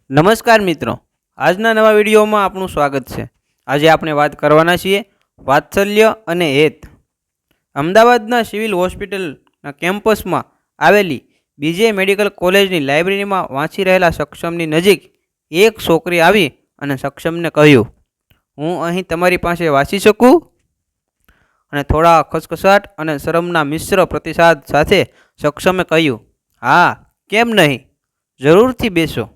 નમસ્કાર મિત્રો, આજના નવા વિડીયોમાં આપનું સ્વાગત છે। આજે આપણે વાત કરવાના છીએ વાત્સલ્ય અને હેત। અમદાવાદના સિવિલ હોસ્પિટલના કેમ્પસમાં આવેલી બીજે મેડિકલ કોલેજની લાઇબ્રેરીમાં વાંચી રહેલા સક્ષમની નજીક એક છોકરી આવી અને સક્ષમને કહ્યું, હું અહીં તમારી પાસે વાંચી શકું? અને થોડા ખસખસાટ અને શરમના મિશ્ર પ્રતિસાદ સાથે સક્ષમે કહ્યું, હા, કેમ નહીં, જરૂરથી બેસો।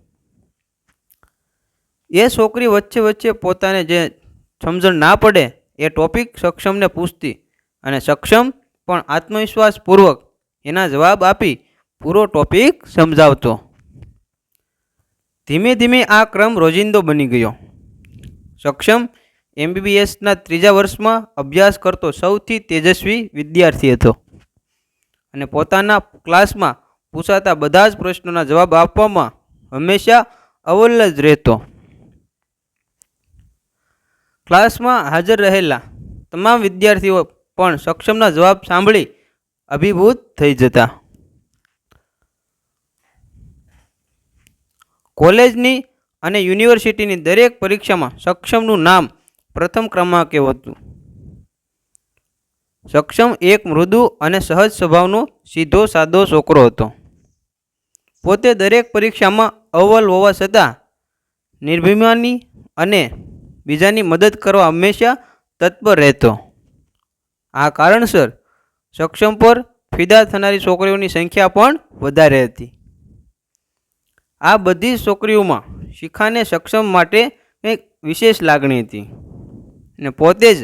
એ છોકરી વચ્ચે વચ્ચે પોતાને જે સમજણ ના પડે એ ટોપિક સક્ષમને પૂછતી અને સક્ષમ પણ આત્મવિશ્વાસપૂર્વક એના જવાબ આપી પૂરો ટોપિક સમજાવતો। ધીમે ધીમે આ ક્રમ રોજિંદો બની ગયો। સક્ષમ MBBSના 3જા વર્ષમાં અભ્યાસ કરતો સૌથી તેજસ્વી વિદ્યાર્થી હતો અને પોતાના ક્લાસમાં પૂછાતા બધા જ પ્રશ્નોના જવાબ આપવામાં હંમેશા અવ્વલ જ રહેતો। ક્લાસમાં હાજર રહેલા તમામ વિદ્યાર્થીઓ પણ સક્ષમના જવાબ સાંભળી અભિભૂત થઈ જતા। કોલેજની અને યુનિવર્સિટીની દરેક પરીક્ષામાં સક્ષમનું નામ પ્રથમ ક્રમાંકે હતું। સક્ષમ એક મૃદુ અને સહજ સ્વભાવનો સીધો સાદો છોકરો હતો। પોતે દરેક પરીક્ષામાં અવ્વલ હોવા છતાં નિર્ભિમાની અને બીજાની મદદ કરવા હંમેશા તત્પર રહેતો। આ કારણસર સક્ષમ પર ફિદા થનારી છોકરીઓની સંખ્યા પણ વધારે હતી। આ બધી છોકરીઓમાં શિખાને સક્ષમ માટે કંઈક વિશેષ લાગણી હતી અને પોતે જ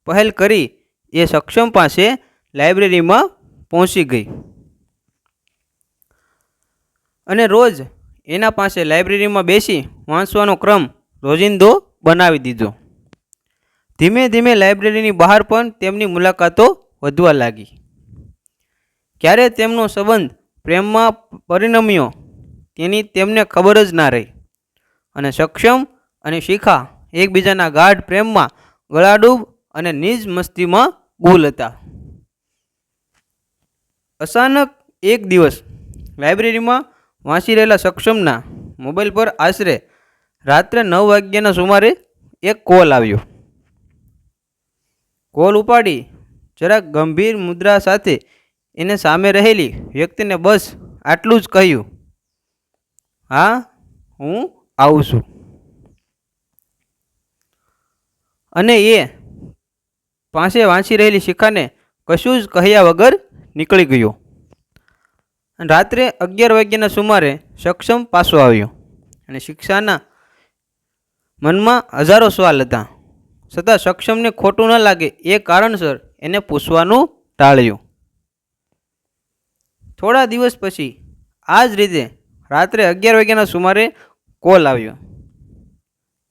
પહેલ કરી એ સક્ષમ પાસે લાઇબ્રેરીમાં પહોંચી ગઈ અને રોજ એના પાસે લાઇબ્રેરીમાં બેસી વાંચવાનો ક્રમ રોજિંદો બનાવી દીધો। ધીમે ધીમે લાઇબ્રેરીની બહાર પણ તેમની મુલાકાતો વધવા લાગી। ક્યારે તેમનો સંબંધ પ્રેમમાં પરિણમ્યો તેની તેમને ખબર જ ના રહી અને સક્ષમ અને શિખા એકબીજાના ગાઢ પ્રેમમાં ગળાડૂબ અને નિજ મસ્તીમાં ગુલ હતા। અચાનક એક દિવસ લાઇબ્રેરીમાં વાંચી રહેલા સક્ષમના મોબાઈલ પર આશરે રાત્રે 9 વાગ્યાના સુમારે એક કોલ આવ્યો। કોલ ઉપાડી જરાક ગંભીર મુદ્રા સાથે એને સામે રહેલી વ્યક્તિને બસ આટલું જ કહ્યું, હા, હું આવું છું। અને એ પાસે વાંચી રહેલી શિખાને કશું જ કહ્યા વગર નીકળી ગયો। રાત્રે 11 વાગ્યાના સુમારે સક્ષમ પાછો આવ્યો અને શિક્ષાના મનમાં હજારો સવાલ હતા, છતાં સક્ષમને ખોટું ન લાગે એ કારણસર એને પૂછવાનું ટાળ્યું। થોડા દિવસ પછી આ જ રીતે રાત્રે 11 વાગ્યાના સુમારે કોલ આવ્યો।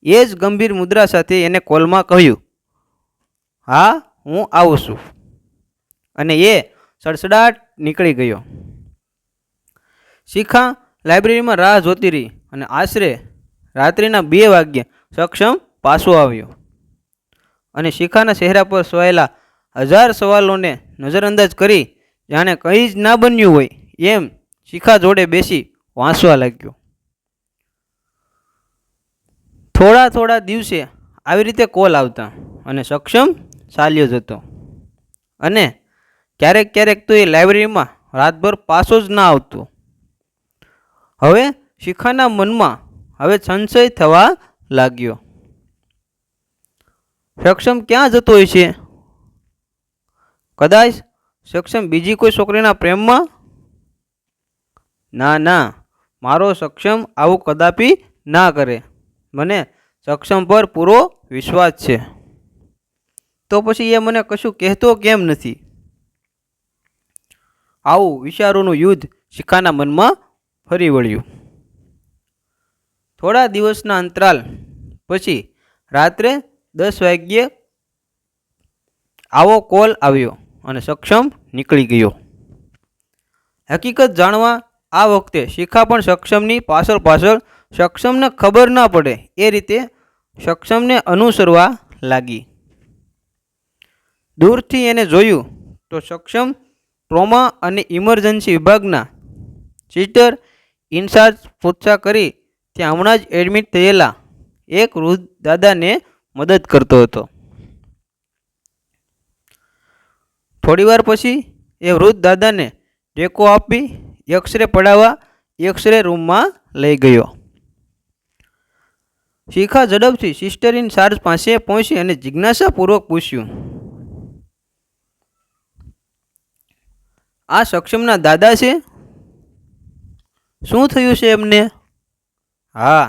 એ જ ગંભીર મુદ્રા સાથે એને કોલમાં કહ્યું, હા, હું આવું છું। અને એ સડસડાટ નીકળી ગયો। શિખા લાઇબ્રેરીમાં રાહ જોતી રહી અને આશરે રાત્રિના 2 વાગ્યે સક્ષમ પાછો આવ્યો અને શિખાના ચહેરા પર છવાયેલા 1000 સવાલોને નજરઅંદાજ કરી જાણે કંઈ જ ના બન્યું હોય એમ શિખા જોડે બેસી વાંચવા લાગ્યો। થોડા દિવસે આવી રીતે કોલ આવતા અને સક્ષમ ચાલ્યો જતો અને ક્યારેક તો એ લાઇબ્રેરીમાં રાતભર પાછો જ ના આવતો। હવે શિખાના મનમાં હવે સંશય થવા લાગ્યો, સક્ષમ ક્યાં જતો હોય છે? કદાચ સક્ષમ બીજી કોઈ છોકરીના પ્રેમમાં? ના, મારો સક્ષમ આવું કદાપી ના કરે। મને સક્ષમ પર પૂરો વિશ્વાસ છે। તો પછી એ મને કશું કહેતો કેમ નથી? આવું વિચારોનું યુદ્ધ શિખાના મનમાં ફરી વળ્યું। થોડા દિવસના અંતરાલ પછી રાત્રે 10 વાગ્યે આવો કોલ આવ્યો અને સક્ષમ નીકળી ગયો। હકીકત જાણવા આ વખતે શિખા પણ સક્ષમની પાછળ સક્ષમને ખબર ના પડે એ રીતે સક્ષમને અનુસરવા લાગી। દૂરથી એને જોયું તો સક્ષમ ટ્રોમા અને ઇમરજન્સી વિભાગના સિસ્ટર ઇન્ચાર્જ પૂછા કરી ત્યાં હમણાં જ એડમિટ થયેલા એક વૃદ્ધ દાદાને મદદ કરતો હતો. થોડીવાર પછી એ વૃદ્ધ દાદાને ટેકો આપી એક્સરે પડાવવા એક્સરે રૂમમાં લઈ ગયો. શિખા ઝડપથી સિસ્ટર ઇન ચાર્જ પાસે પહોંચી અને જિજ્ઞાસાપૂર્વક પૂછ્યું, આ સક્ષમના દાદા છે? શું થયું છે એમને? હા,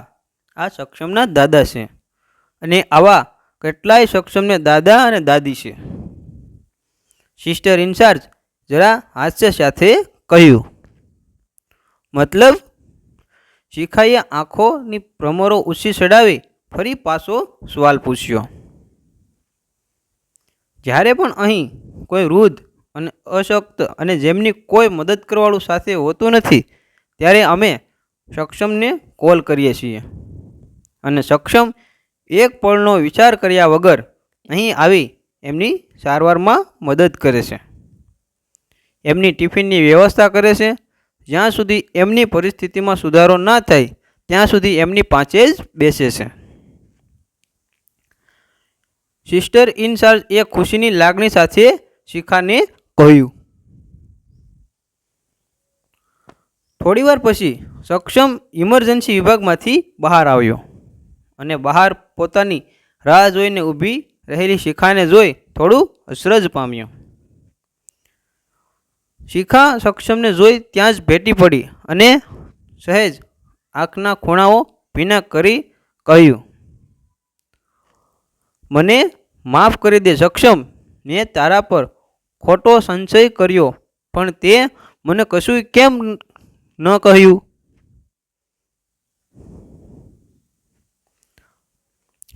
આ સક્ષમના દાદા છે અને આવા કેટલાય સક્ષમને દાદા અને દાદી છે. સિસ્ટર ઇન્ચાર્જ જરા હાસ્ય સાથે કહ્યું. મતલબ? શિખાએ આંખોની ભ્રમરો ઊંચી ચડાવી ફરી પાછો સવાલ પૂછ્યો. જ્યારે પણ અહીં કોઈ વૃદ્ધ અને અશક્ત અને જેમની કોઈ મદદ કરવાવાળું સાથે હોતું નથી ત્યારે અમે સક્ષમને કોલ કરીએ છીએ અને સક્ષમ એક પળનો વિચાર કર્યા વગર અહીં આવી એમની સારવારમાં મદદ કરે છે, એમની ટિફિનની વ્યવસ્થા કરે છે. જ્યાં સુધી એમની પરિસ્થિતિમાં સુધારો ના થાય ત્યાં સુધી એમની પાસે જ બેસે છે. સિસ્ટર ઇન્ચાર્જ એ ખુશીની લાગણી સાથે શિખાને કહ્યું. થોડીવાર પછી સક્ષમ ઇમરજન્સી વિભાગમાંથી બહાર આવ્યો અને બહાર પોતાની રાહ જોઈને ઊભી રહેલી શિખાને જોઈ થોડું અચરજ પામ્યો. શિખા સક્ષમને જોઈ ત્યાં જ ભેટી પડી અને સહેજ આંખના ખૂણાઓ ભીના કરી કહ્યું, મને માફ કરી દે સક્ષમ, મેં તારા પર ખોટો સંશય કર્યો પણ તે મને કશું કેમ ન કહ્યું?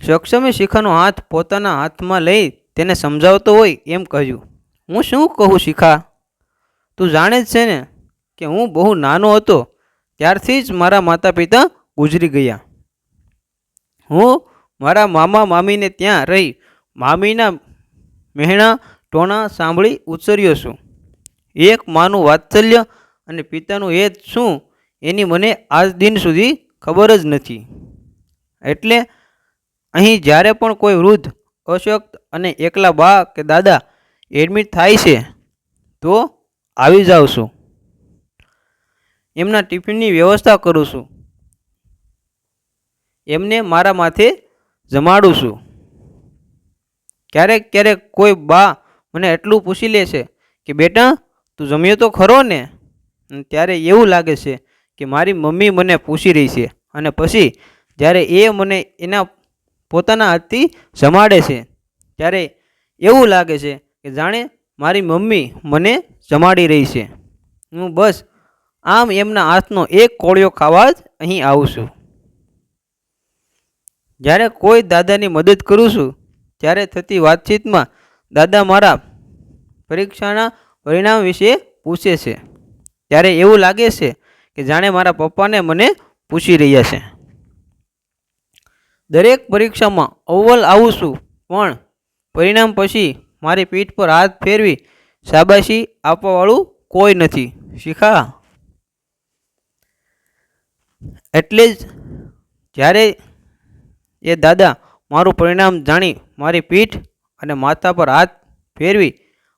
સક્ષમે શિખાનો હાથ પોતાના હાથમાં લઈ તેને સમજાવતો હોય એમ કહ્યું, હું શું કહું શિખા, તું જાણે જ છે ને કે હું બહુ નાનો હતો ત્યારથી જ મારા માતા પિતા ગુજરી ગયા. હું મારા મામા મામીને ત્યાં રહી મામીના મહેણા ટોણા સાંભળી ઉછર્યો છું. એક માનું વાત્સલ્ય અને પિતાનું હેત શું એની મને આજ દિન સુધી ખબર જ નથી. એટલે અહીં જ્યારે પણ કોઈ વૃદ્ધ, અશક્ત અને એકલા બા કે દાદા એડમિટ થાય છે તો આવી જાઉં છું, એમના ટિફિનની વ્યવસ્થા કરું છું, એમને મારા માથે જમાડું છું. ક્યારેક ક્યારેક કોઈ બા મને એટલું પૂછી લે છે કે બેટા તું જમ્યો તો ખરો ને? ત્યારે એવું લાગે છે કે મારી મમ્મી મને પૂછી રહી છે અને પછી જ્યારે એ મને એના પોતાના હાથથી જમાડે છે ત્યારે એવું લાગે છે કે જાણે મારી મમ્મી મને જમાડી રહી છે. હું બસ આમ એમના હાથનો એક કોળિયો ખાવા જ અહીં આવું છું. જ્યારે કોઈ દાદાની મદદ કરું છું ત્યારે થતી વાતચીતમાં દાદા મારા પરીક્ષાના પરિણામ વિશે પૂછે છે ત્યારે એવું લાગે છે કે જાણે મારા પપ્પાને મને પૂછી રહ્યા છે. દરેક પરીક્ષામાં અવ્વલ આવું છું પણ પરિણામ પછી મારી પીઠ પર હાથ ફેરવી શાબાશી આપવાવાળું કોઈ નથી શિખા. એટલે જ જ્યારે એ દાદા મારું પરિણામ જાણી મારી પીઠ અને માથા પર હાથ ફેરવી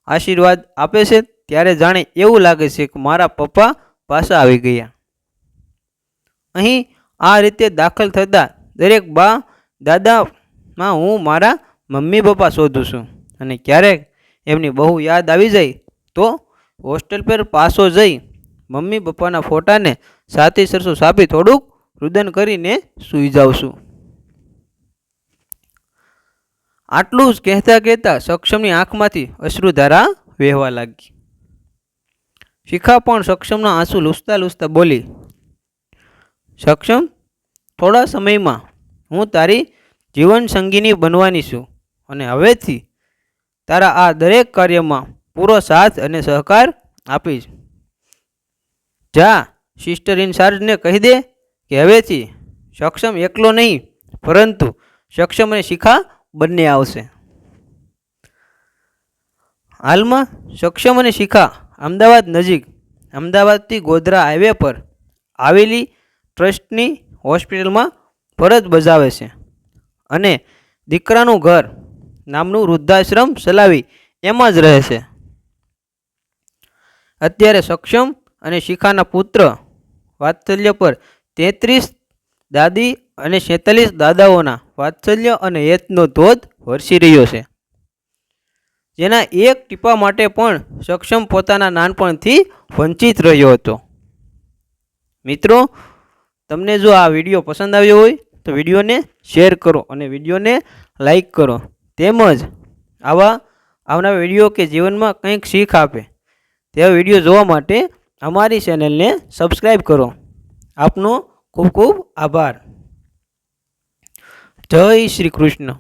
આશીર્વાદ આપે છે ત્યારે જાણે એવું લાગે છે કે મારા પપ્પા પાછા આવી ગયા. અહીં આ રીતે દાખલ થતા દરેક બા દાદામાં હું મારા મમ્મી પપ્પા શોધું છું અને ક્યારેક એમની બહુ યાદ આવી જાય તો હોસ્ટેલ પર પાછો જઈ મમ્મી પપ્પાના ફોટાને સાથી સરસો સાપી થોડુંક રુદન કરીને સૂઈ જાઉં છું. આટલું જ કહેતા કહેતા સક્ષમની આંખમાંથી અશ્રુધારા વહેવા લાગી. શિખા પણ સક્ષમના આંસુ લૂછતા લૂછતા બોલી, સક્ષમ, થોડા સમયમાં હું તારી જીવન સંગીની બનવાની છું અને હવેથી તારા આ દરેક કાર્યમાં પૂરો સાથ અને સહકાર આપીશ. જા સિસ્ટર ઇન્ચાર્જને કહી દે કે હવેથી સક્ષમ એકલો નહીં પરંતુ સક્ષમ અને શિખા બંને આવશે. હાલમાં સક્ષમ અને શિખા અમદાવાદ નજીક અમદાવાદથી ગોધરા હાઈવે પર આવેલી ટ્રસ્ટની હોસ્પિટલમાં ફરજ બજાવે છે અને દીકરાનું ઘર નામનું વૃદ્ધાશ્રમ ચલાવી એમાં જ રહે છે. અત્યારે સક્ષમ અને શિખાના પુત્ર વાત્સલ્ય પર 33 દાદી અને 46 દાદાઓના વાત્સલ્ય અને હેતનો ધોધ વરસી રહ્યો છે, જેના એક ટીપા માટે પણ સક્ષમ પોતાના નાનપણથી વંચિત રહ્યો હતો. મિત્રો, તમને જો આ વિડીયો પસંદ આવ્યો હોય તો વિડીયોને શેર કરો અને વિડીયોને લાઈક કરો. તેમજ આવનારા વિડીયો કે જીવનમાં કંઈક શીખ આપે તેવા વિડીયો જોવા માટે અમારી ચેનલને સબસ્ક્રાઈબ કરો. આપનો ખૂબ ખૂબ આભાર. જય શ્રી કૃષ્ણ.